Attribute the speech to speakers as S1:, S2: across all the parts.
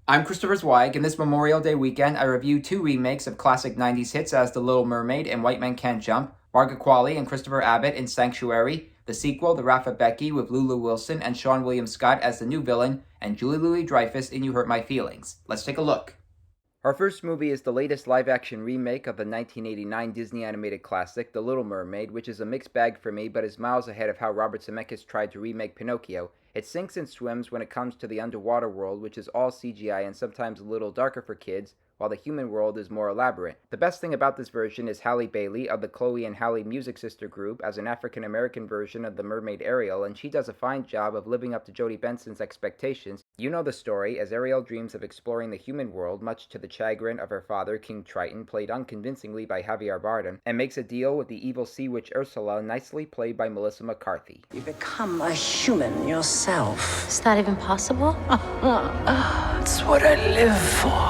S1: I'm Christopher Zweig, and this Memorial Day weekend I review two remakes of classic 90s hits as The Little Mermaid and White Men Can't Jump, Margaret Qualley and Christopher Abbott in Sanctuary, the sequel, The Wrath of Becky, with Lulu Wilson and Seann William Scott as the new villain, and Julie Louis-Dreyfus in You Hurt My Feelings. Let's take a look. Our first movie is the latest live-action remake of the 1989 Disney animated classic, The Little Mermaid, which is a mixed bag for me, but is miles ahead of how Robert Zemeckis tried to remake Pinocchio. It sinks and swims when it comes to the underwater world, which is all CGI and sometimes a little darker for kids, while the human world is more elaborate. The best thing about this version is Halle Bailey of the Chloe and Halle Music Sister group as an African-American version of the mermaid Ariel, and she does a fine job of living up to Jodie Benson's expectations. You know the story, as Ariel dreams of exploring the human world, much to the chagrin of her father, King Triton, played unconvincingly by Javier Bardem, and makes a deal with the evil sea witch Ursula, nicely played by Melissa McCarthy.
S2: You become a human yourself.
S3: Is that even possible?
S2: It's what I live for.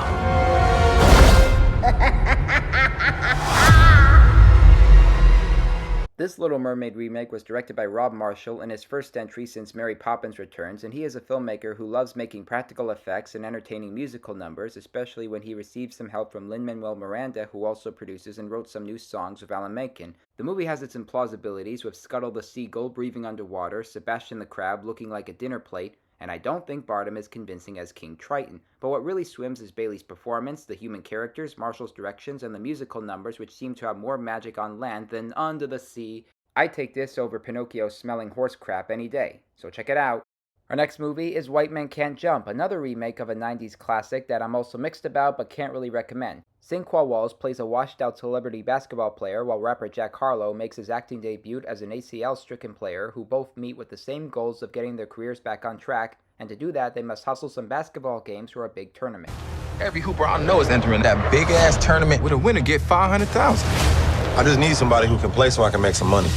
S1: This Little Mermaid remake was directed by Rob Marshall in his first entry since Mary Poppins Returns, and he is a filmmaker who loves making practical effects and entertaining musical numbers, especially when he receives some help from Lin-Manuel Miranda, who also produces and wrote some new songs with Alan Menken. The movie has its implausibilities, with Scuttle the seagull breathing underwater, Sebastian the crab looking like a dinner plate, and I don't think Bardem is convincing as King Triton. But what really swims is Bailey's performance, the human characters, Marshall's directions, and the musical numbers, which seem to have more magic on land than under the sea. I take this over Pinocchio smelling horse crap any day, so check it out. Our next movie is White Men Can't Jump, another remake of a 90s classic that I'm also mixed about but can't really recommend. Sinqua plays a washed-out celebrity basketball player, while rapper Jack Harlow makes his acting debut as an ACL-stricken player who both meet with the same goals of getting their careers back on track, and to do that they must hustle some basketball games for a big tournament.
S4: Every hooper I know is entering that big-ass tournament with a winner get $500,000.
S5: I just need somebody who can play so I can make some money.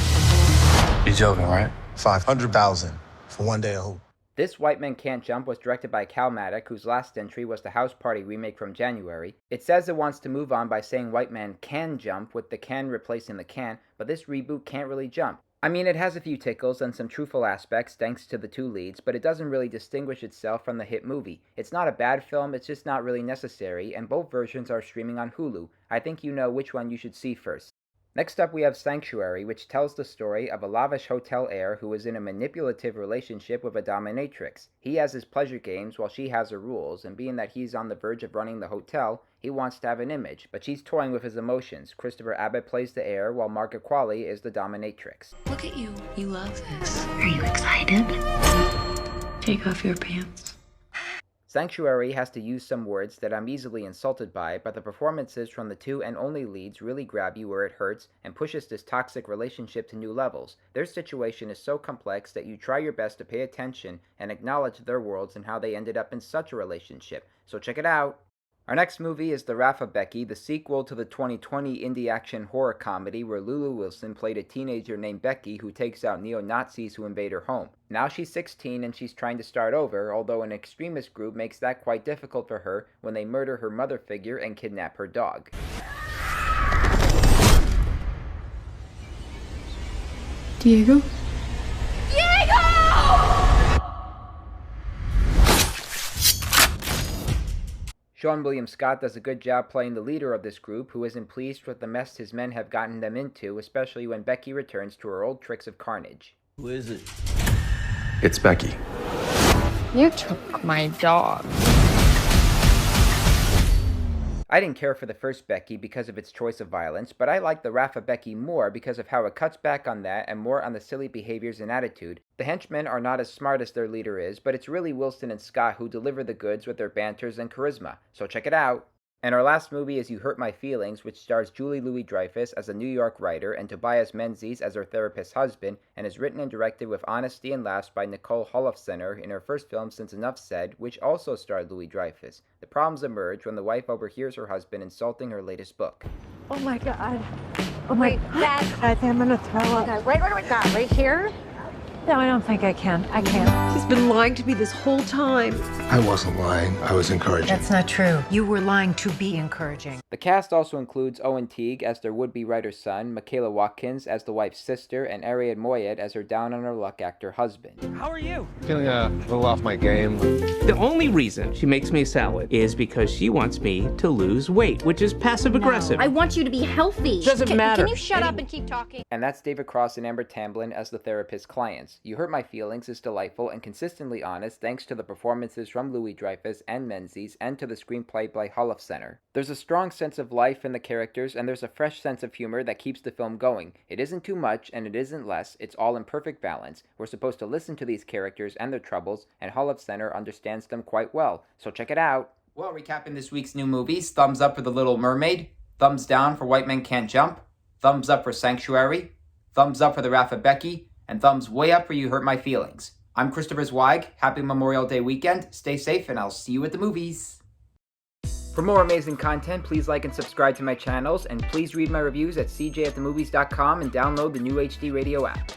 S4: You joking, right?
S5: $500,000 for one day of hoop.
S1: This White Men Can't Jump was directed by Cal Maddock, whose last entry was the House Party remake from January. It says it wants to move on by saying White Men Can Jump, with the can replacing the can, but this reboot can't really jump. I mean, it has a few tickles and some truthful aspects thanks to the two leads, but it doesn't really distinguish itself from the hit movie. It's not a bad film, it's just not really necessary, and both versions are streaming on Hulu. I think you know which one you should see first. Next up we have Sanctuary, which tells the story of a lavish hotel heir who is in a manipulative relationship with a dominatrix. He has his pleasure games while she has her rules, and being that he's on the verge of running the hotel, he wants to have an image, but she's toying with his emotions. Christopher Abbott plays the heir, while Margaret Qualley is the dominatrix.
S3: Look at you. You love this. Are you excited? Take off your pants.
S1: Sanctuary has to use some words that I'm easily insulted by, but the performances from the two and only leads really grab you where it hurts and pushes this toxic relationship to new levels. Their situation is so complex that you try your best to pay attention and acknowledge their worlds and how they ended up in such a relationship. So check it out. Our next movie is The Wrath of Becky, the sequel to the 2020 indie action horror comedy where Lulu Wilson played a teenager named Becky who takes out neo-Nazis who invade her home. Now she's 16 and she's trying to start over, although an extremist group makes that quite difficult for her when they murder her mother figure and kidnap her dog.
S3: Diego?
S1: Seann William Scott does a good job playing the leader of this group, who isn't pleased with the mess his men have gotten them into, especially when Becky returns to her old tricks of carnage.
S6: Who is it?
S4: It's Becky.
S7: You took my dog.
S1: I didn't care for the first Becky because of its choice of violence, but I like the Wrath of Becky more because of how it cuts back on that and more on the silly behaviors and attitude. The henchmen are not as smart as their leader is, but it's really Wilson and Scott who deliver the goods with their banters and charisma, so check it out. And our last movie is You Hurt My Feelings, which stars Julie Louis-Dreyfus as a New York writer and Tobias Menzies as her therapist's husband, and is written and directed with honesty and laughs by Nicole Holofcener in her first film Since Enough Said, which also starred Louis-Dreyfus. The problems emerge when the wife overhears her husband insulting her latest book.
S7: Oh my god. Oh my god. I'm gonna throw up.
S8: Right here?
S6: No, I don't think I can. I can't.
S8: He's been lying to me this whole time.
S5: I wasn't lying. I was encouraging.
S6: That's not true. You were lying to be encouraging.
S1: The cast also includes Owen Teague as their would-be writer's son, Michaela Watkins as the wife's sister, and Ariad Moayed as her down-on-her-luck actor husband.
S9: How are you?
S5: Feeling a little off my game.
S9: The only reason she makes me a salad is because she wants me to lose weight, which is passive-aggressive.
S10: I want you to be healthy.
S9: Doesn't matter.
S10: Can you shut up and keep talking?
S1: And that's David Cross and Amber Tamblyn as the therapist's clients. You Hurt My Feelings is delightful and consistently honest thanks to the performances from Louis-Dreyfus and Menzies and to the screenplay by Harlow. There's a strong sense of life in the characters and there's a fresh sense of humor that keeps the film going. It isn't too much and it isn't less, it's all in perfect balance. We're supposed to listen to these characters and their troubles, and Harlow understands them quite well, so check it out. Well, recapping this week's new movies, thumbs up for The Little Mermaid, thumbs down for White Men Can't Jump, thumbs up for Sanctuary, thumbs up for The Wrath of Becky, and thumbs way up for You Hurt My Feelings. I'm Christopher Zweig. Happy Memorial Day weekend. Stay safe, and I'll see you at the movies. For more amazing content, please like and subscribe to my channels, and please read my reviews at cjatthemovies.com and download the new HD Radio app.